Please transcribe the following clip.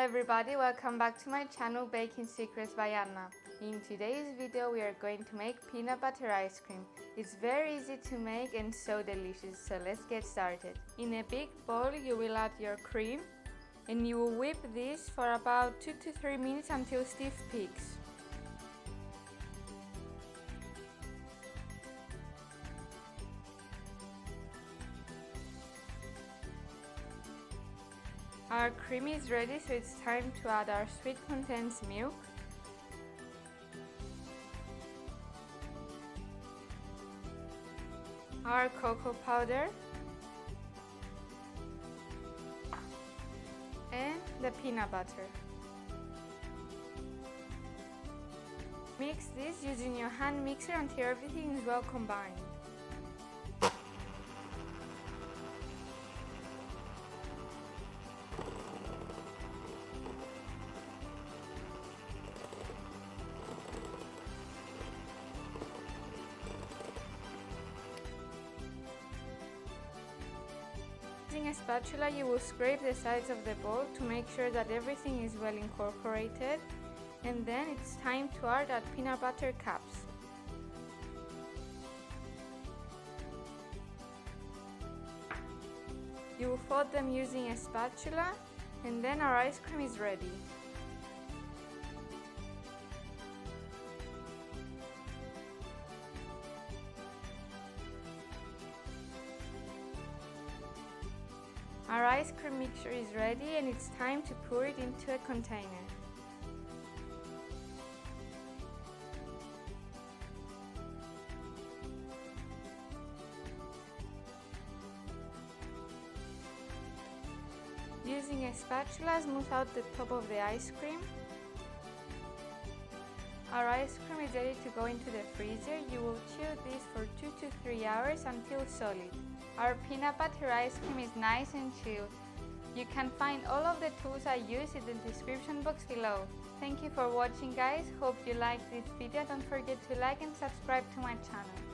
everybody, welcome back to my channel Baking Secrets by Anna. In today's video we are going to make peanut butter ice cream. It's very easy to make and so delicious, so let's get started. In a big bowl you will add your cream and you will whip this for about 2 to 3 minutes until stiff peaks. Our cream is ready, so it's time to add our sweet condensed milk, our cocoa powder, and the peanut butter. Mix this using your hand mixer until everything is well combined. Using a spatula, you will scrape the sides of the bowl to make sure that everything is well incorporated, and then it's time to add our peanut butter cups. You will fold them using a spatula, and then our ice cream is ready. Our ice cream mixture is ready and it's time to pour it into a container. Using a spatula, smooth out the top of the ice cream. Our ice cream is ready to go into the freezer. You will chill this for 2 to 3 hours until solid. Our peanut butter ice cream is nice and chilled. You can find all of the tools I use in the description box below. Thank you for watching, guys. Hope you liked this video. Don't forget to like and subscribe to my channel.